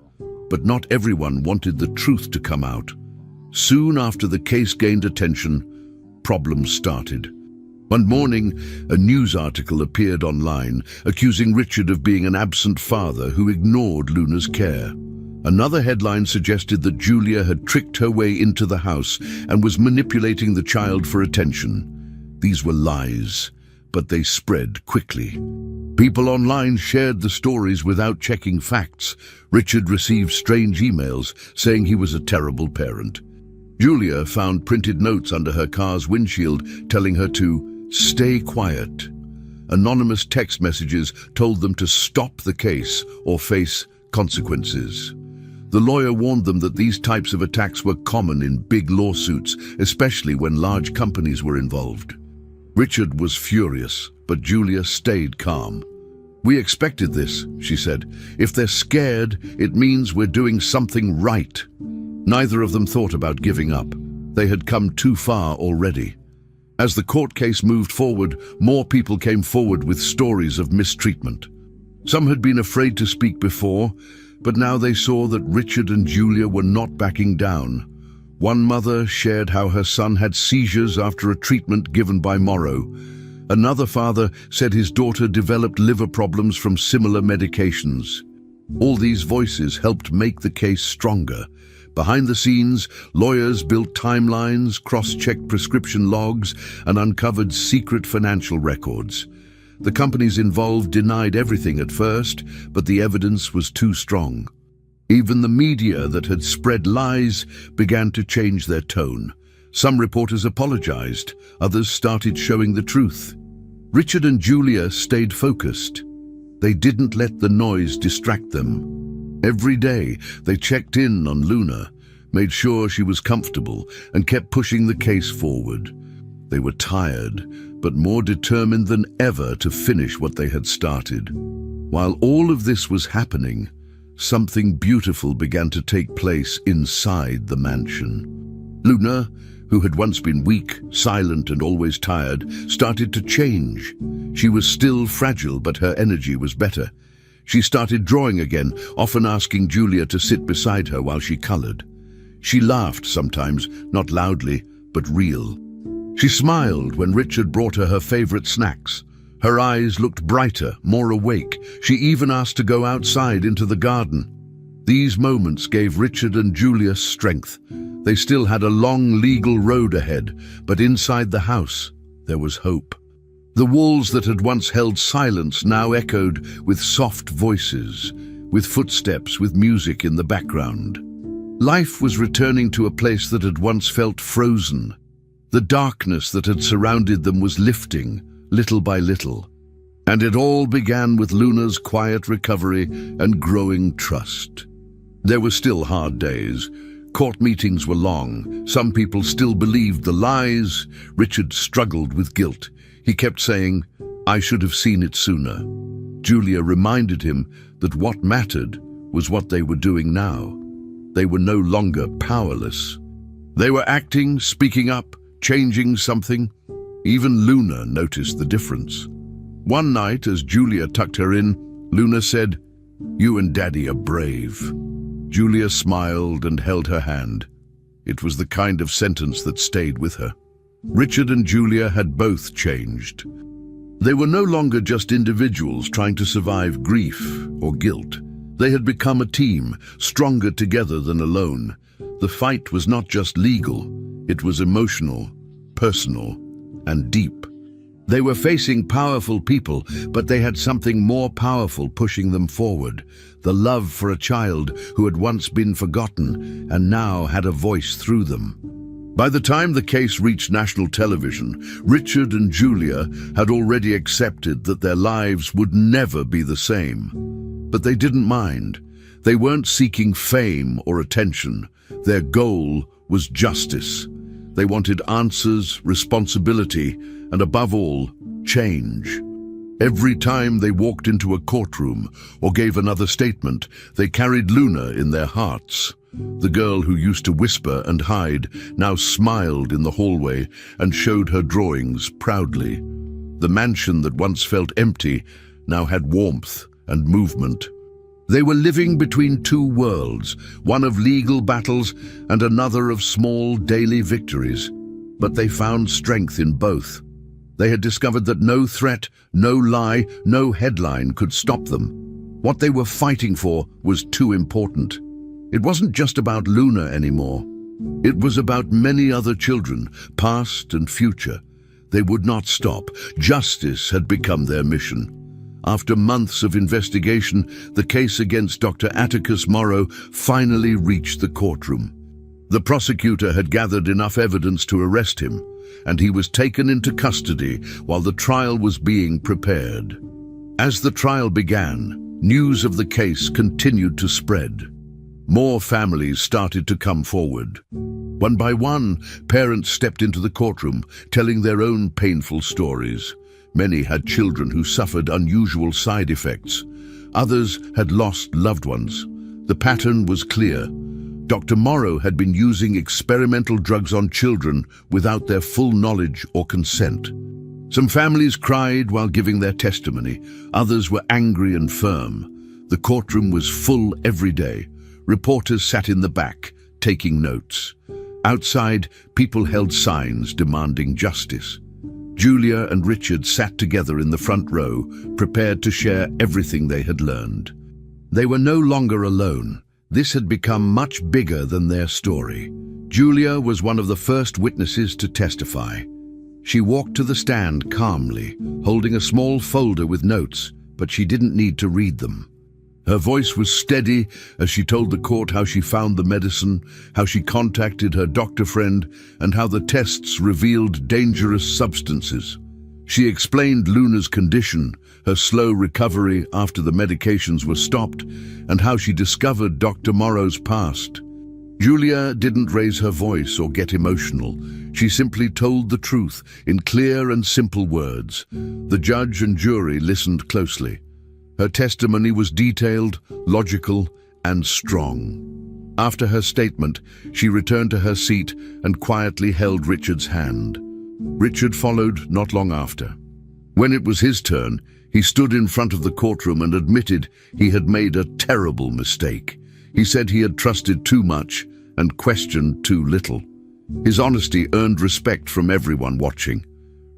But not everyone wanted the truth to come out. Soon after the case gained attention, problems started. One morning, a news article appeared online accusing Richard of being an absent father who ignored Luna's care. Another headline suggested that Julia had tricked her way into the house and was manipulating the child for attention. These were lies, but they spread quickly. People online shared the stories without checking facts. Richard received strange emails saying he was a terrible parent. Julia found printed notes under her car's windshield telling her to stay quiet. Anonymous text messages told them to stop the case or face consequences. The lawyer warned them that these types of attacks were common in big lawsuits, especially when large companies were involved. Richard was furious, but Julia stayed calm. "We expected this," she said. "If they're scared, it means we're doing something right." Neither of them thought about giving up. They had come too far already. As the court case moved forward, more people came forward with stories of mistreatment. Some had been afraid to speak before, but now they saw that Richard and Julia were not backing down. One mother shared how her son had seizures after a treatment given by Morrow. Another father said his daughter developed liver problems from similar medications. All these voices helped make the case stronger. Behind the scenes, lawyers built timelines, cross-checked prescription logs, and uncovered secret financial records. The companies involved denied everything at first, but the evidence was too strong. Even the media that had spread lies began to change their tone. Some reporters apologized, others started showing the truth. Richard and Julia stayed focused. They didn't let the noise distract them. Every day, they checked in on Luna, made sure she was comfortable, and kept pushing the case forward. They were tired, but more determined than ever to finish what they had started. While all of this was happening, something beautiful began to take place inside the mansion. Luna, who had once been weak, silent, and always tired, started to change. She was still fragile, but her energy was better. She started drawing again, often asking Julia to sit beside her while she colored. She laughed sometimes, not loudly, but real. She smiled when Richard brought her favorite snacks. Her eyes looked brighter, more awake. She even asked to go outside into the garden. These moments gave Richard and Julia strength. They still had a long legal road ahead, but inside the house, there was hope. The walls that had once held silence now echoed with soft voices, with footsteps, with music in the background. Life was returning to a place that had once felt frozen. The darkness that had surrounded them was lifting, little by little. And it all began with Luna's quiet recovery and growing trust. There were still hard days. Court meetings were long. Some people still believed the lies. Richard struggled with guilt. He kept saying, "I should have seen it sooner." Julia reminded him that what mattered was what they were doing now. They were no longer powerless. They were acting, speaking up, changing something. Even Luna noticed the difference. One night, as Julia tucked her in, Luna said, "You and Daddy are brave." Julia smiled and held her hand. It was the kind of sentence that stayed with her. Richard and Julia had both changed. They were no longer just individuals trying to survive grief or guilt. They had become a team, stronger together than alone. The fight was not just legal, it was emotional, personal, and deep. They were facing powerful people, but they had something more powerful pushing them forward. The love for a child who had once been forgotten and now had a voice through them. By the time the case reached national television, Richard and Julia had already accepted that their lives would never be the same. But they didn't mind. They weren't seeking fame or attention. Their goal was justice. They wanted answers, responsibility, and above all, change. Every time they walked into a courtroom or gave another statement, they carried Luna in their hearts. The girl who used to whisper and hide now smiled in the hallway and showed her drawings proudly. The mansion that once felt empty now had warmth and movement. They were living between two worlds, one of legal battles and another of small daily victories. But they found strength in both. They had discovered that no threat, no lie, no headline could stop them. What they were fighting for was too important. It wasn't just about Luna anymore. It was about many other children, past and future. They would not stop. Justice had become their mission. After months of investigation, the case against Dr. Atticus Morrow finally reached the courtroom. The prosecutor had gathered enough evidence to arrest him, and he was taken into custody while the trial was being prepared. As the trial began, news of the case continued to spread. More families started to come forward. One by one, parents stepped into the courtroom, telling their own painful stories. Many had children who suffered unusual side effects. Others had lost loved ones. The pattern was clear. Dr. Morrow had been using experimental drugs on children without their full knowledge or consent. Some families cried while giving their testimony. Others were angry and firm. The courtroom was full every day. Reporters sat in the back, taking notes. Outside, people held signs demanding justice. Julia and Richard sat together in the front row, prepared to share everything they had learned. They were no longer alone. This had become much bigger than their story. Julia was one of the first witnesses to testify. She walked to the stand calmly, holding a small folder with notes, but she didn't need to read them. Her voice was steady as she told the court how she found the medicine, how she contacted her doctor friend, and how the tests revealed dangerous substances. She explained Luna's condition, her slow recovery after the medications were stopped, and how she discovered Dr. Morrow's past. Julia didn't raise her voice or get emotional. She simply told the truth in clear and simple words. The judge and jury listened closely. Her testimony was detailed, logical, and strong. After her statement, she returned to her seat and quietly held Richard's hand. Richard followed not long after. When it was his turn, he stood in front of the courtroom and admitted he had made a terrible mistake. He said he had trusted too much and questioned too little. His honesty earned respect from everyone watching.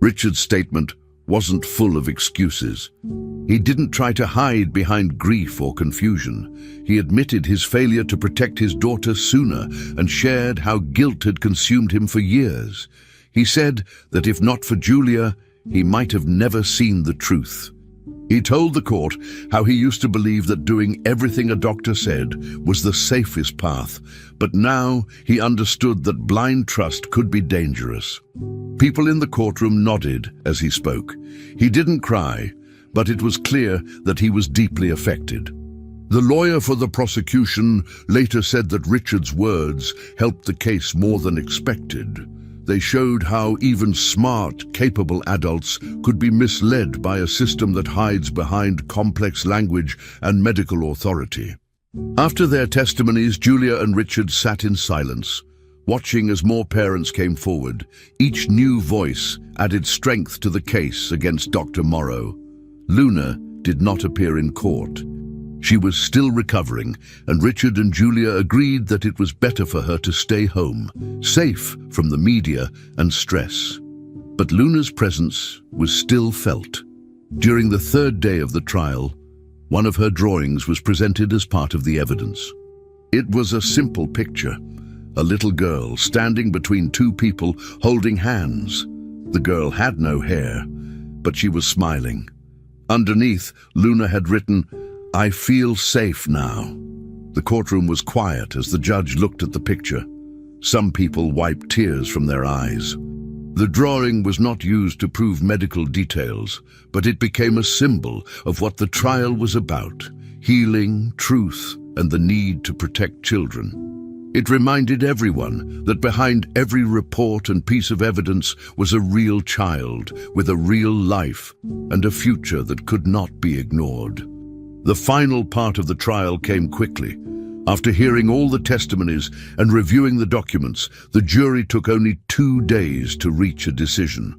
Richard's statement wasn't full of excuses. He didn't try to hide behind grief or confusion. He admitted his failure to protect his daughter sooner and shared how guilt had consumed him for years. He said that if not for Julia, he might have never seen the truth. He told the court how he used to believe that doing everything a doctor said was the safest path, but now he understood that blind trust could be dangerous. People in the courtroom nodded as he spoke. He didn't cry, but it was clear that he was deeply affected. The lawyer for the prosecution later said that Richard's words helped the case more than expected. They showed how even smart, capable adults could be misled by a system that hides behind complex language and medical authority. After their testimonies, Julia and Richard sat in silence, watching as more parents came forward. Each new voice added strength to the case against Dr. Morrow. Luna did not appear in court. She was still recovering, and Richard and Julia agreed that it was better for her to stay home, safe from the media and stress. But Luna's presence was still felt. During the third day of the trial, one of her drawings was presented as part of the evidence. It was a simple picture, a little girl standing between two people holding hands. The girl had no hair, but she was smiling. Underneath, Luna had written, "I feel safe now." The courtroom was quiet as the judge looked at the picture. Some people wiped tears from their eyes. The drawing was not used to prove medical details, but it became a symbol of what the trial was about: healing, truth, and the need to protect children. It reminded everyone that behind every report and piece of evidence was a real child with a real life and a future that could not be ignored. The final part of the trial came quickly. After hearing all the testimonies and reviewing the documents, the jury took only 2 days to reach a decision.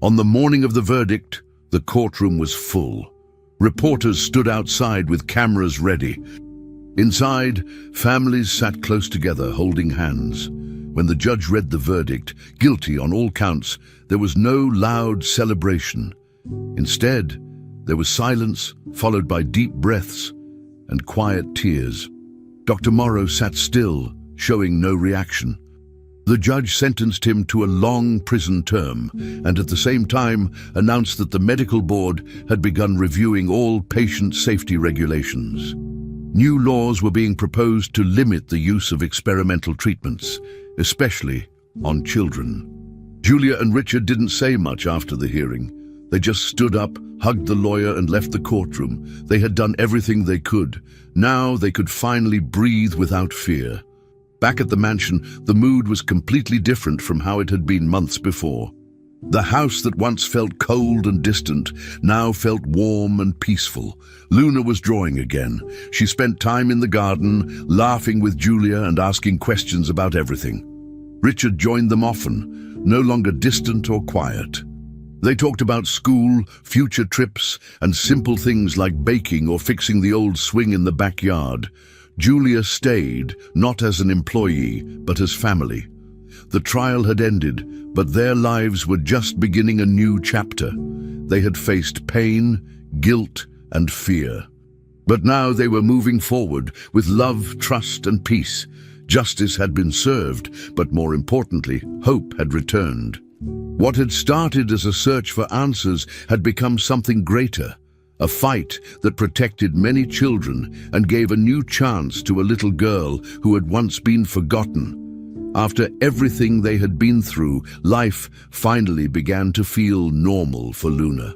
On the morning of the verdict, the courtroom was full. Reporters stood outside with cameras ready. Inside, families sat close together, holding hands. When the judge read the verdict, guilty on all counts, there was no loud celebration. Instead, there was silence, followed by deep breaths and quiet tears. Dr. Morrow sat still, showing no reaction. The judge sentenced him to a long prison term and at the same time announced that the medical board had begun reviewing all patient safety regulations. New laws were being proposed to limit the use of experimental treatments, especially on children. Julia and Richard didn't say much after the hearing. They just stood up, hugged the lawyer, and left the courtroom. They had done everything they could. Now they could finally breathe without fear. Back at the mansion, the mood was completely different from how it had been months before. The house that once felt cold and distant now felt warm and peaceful. Luna was drawing again. She spent time in the garden, laughing with Julia and asking questions about everything. Richard joined them often, no longer distant or quiet. They talked about school, future trips, and simple things like baking or fixing the old swing in the backyard. Julia stayed, not as an employee, but as family. The trial had ended, but their lives were just beginning a new chapter. They had faced pain, guilt, and fear. But now they were moving forward with love, trust, and peace. Justice had been served, but more importantly, hope had returned. What had started as a search for answers had become something greater, a fight that protected many children and gave a new chance to a little girl who had once been forgotten. After everything they had been through, life finally began to feel normal for Luna.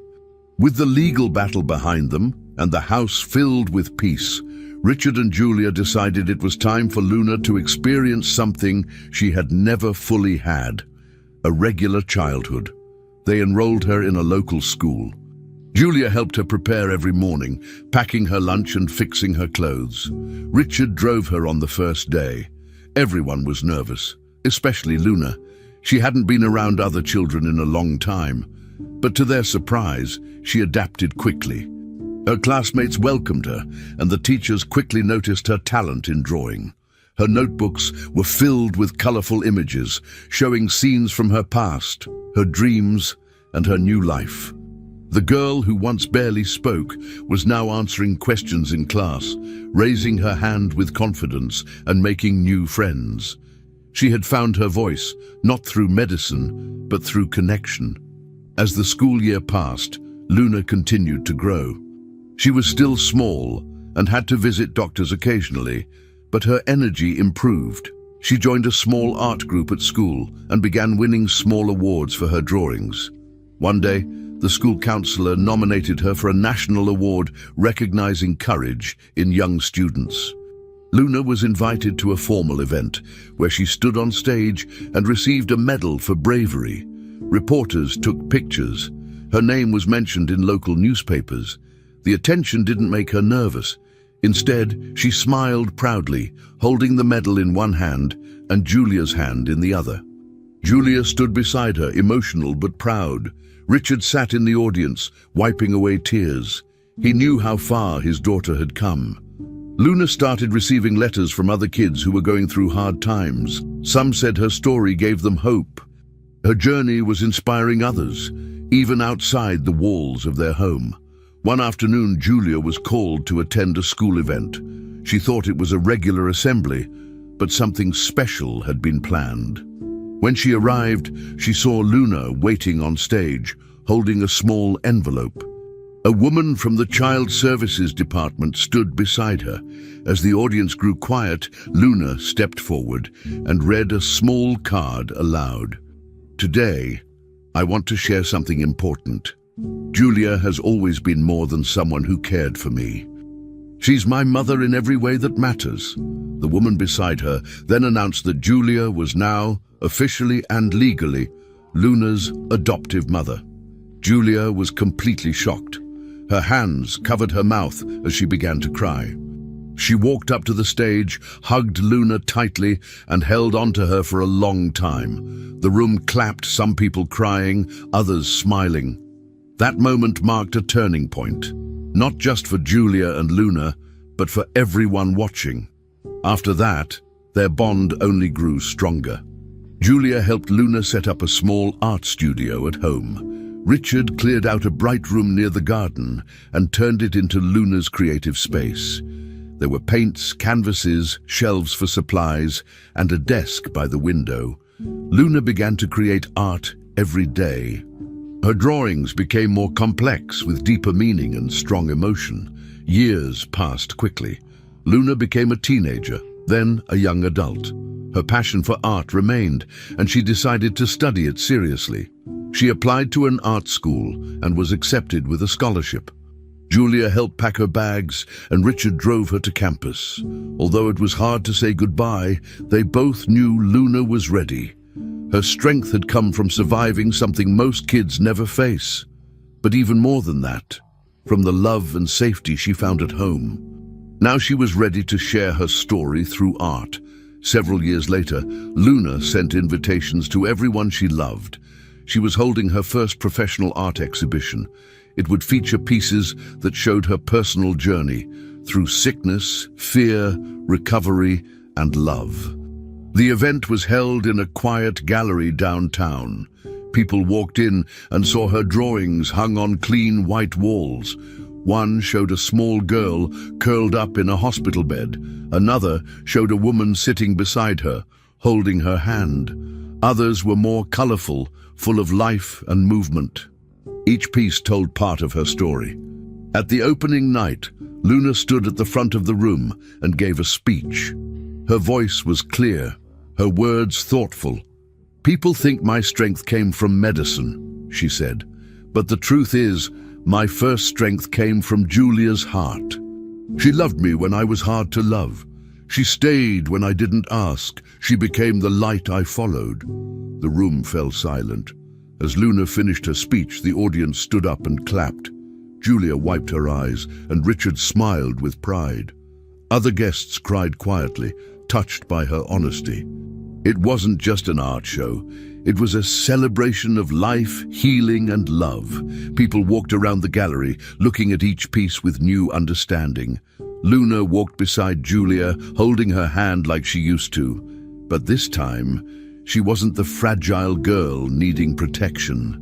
With the legal battle behind them and the house filled with peace, Richard and Julia decided it was time for Luna to experience something she had never fully had: a regular childhood. They enrolled her in a local school. Julia helped her prepare every morning, packing her lunch and fixing her clothes. Richard drove her on the first day. Everyone was nervous, especially Luna. She hadn't been around other children in a long time, but to their surprise, she adapted quickly. Her classmates welcomed her, and the teachers quickly noticed her talent in drawing. Her notebooks were filled with colorful images, showing scenes from her past, her dreams, and her new life. The girl who once barely spoke was now answering questions in class, raising her hand with confidence and making new friends. She had found her voice, not through medicine, but through connection. As the school year passed, Luna continued to grow. She was still small and had to visit doctors occasionally, but her energy improved. She joined a small art group at school and began winning small awards for her drawings. One day, the school counselor nominated her for a national award recognizing courage in young students. Luna was invited to a formal event where she stood on stage and received a medal for bravery. Reporters took pictures. Her name was mentioned in local newspapers. The attention didn't make her nervous. Instead, she smiled proudly, holding the medal in one hand and Julia's hand in the other. Julia stood beside her, emotional but proud. Richard sat in the audience, wiping away tears. He knew how far his daughter had come. Luna started receiving letters from other kids who were going through hard times. Some said her story gave them hope. Her journey was inspiring others, even outside the walls of their home. One afternoon, Julia was called to attend a school event. She thought it was a regular assembly, but something special had been planned. When she arrived, she saw Luna waiting on stage, holding a small envelope. A woman from the Child Services Department stood beside her. As the audience grew quiet, Luna stepped forward and read a small card aloud. "Today, I want to share something important. Julia has always been more than someone who cared for me. She's my mother in every way that matters." The woman beside her then announced that Julia was now, officially and legally, Luna's adoptive mother. Julia was completely shocked. Her hands covered her mouth as she began to cry. She walked up to the stage, hugged Luna tightly, and held onto her for a long time. The room clapped, some people crying, others smiling. That moment marked a turning point, not just for Julia and Luna, but for everyone watching. After that, their bond only grew stronger. Julia helped Luna set up a small art studio at home. Richard cleared out a bright room near the garden and turned it into Luna's creative space. There were paints, canvases, shelves for supplies, and a desk by the window. Luna began to create art every day. Her drawings became more complex, with deeper meaning and strong emotion. Years passed quickly. Luna became a teenager, then a young adult. Her passion for art remained, and she decided to study it seriously. She applied to an art school and was accepted with a scholarship. Julia helped pack her bags, and Richard drove her to campus. Although it was hard to say goodbye, they both knew Luna was ready. Her strength had come from surviving something most kids never face. But even more than that, from the love and safety she found at home. Now she was ready to share her story through art. Several years later, Luna sent invitations to everyone she loved. She was holding her first professional art exhibition. It would feature pieces that showed her personal journey through sickness, fear, recovery, and love. The event was held in a quiet gallery downtown. People walked in and saw her drawings hung on clean white walls. One showed a small girl curled up in a hospital bed. Another showed a woman sitting beside her, holding her hand. Others were more colorful, full of life and movement. Each piece told part of her story. At the opening night, Luna stood at the front of the room and gave a speech. Her voice was clear, her words thoughtful. "People think my strength came from medicine," she said. "But the truth is, my first strength came from Julia's heart. She loved me when I was hard to love. She stayed when I didn't ask. She became the light I followed." The room fell silent. As Luna finished her speech, the audience stood up and clapped. Julia wiped her eyes, and Richard smiled with pride. Other guests cried quietly, touched by her honesty. It wasn't just an art show. It was a celebration of life, healing, and love. People walked around the gallery, looking at each piece with new understanding. Luna walked beside Julia, holding her hand like she used to. But this time, she wasn't the fragile girl needing protection.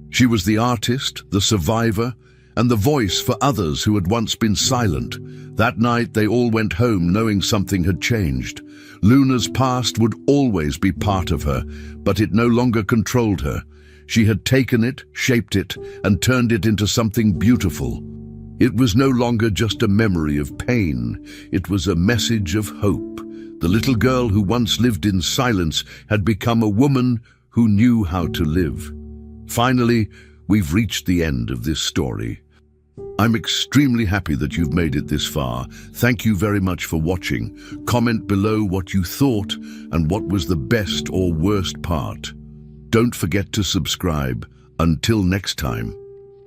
She was the artist, the survivor, and the voice for others who had once been silent. That night, they all went home knowing something had changed. Luna's past would always be part of her, but it no longer controlled her. She had taken it, shaped it, and turned it into something beautiful. It was no longer just a memory of pain. It was a message of hope. The little girl who once lived in silence had become a woman who knew how to live. Finally, we've reached the end of this story. I'm extremely happy that you've made it this far. Thank you very much for watching. Comment below what you thought and what was the best or worst part. Don't forget to subscribe. Until next time.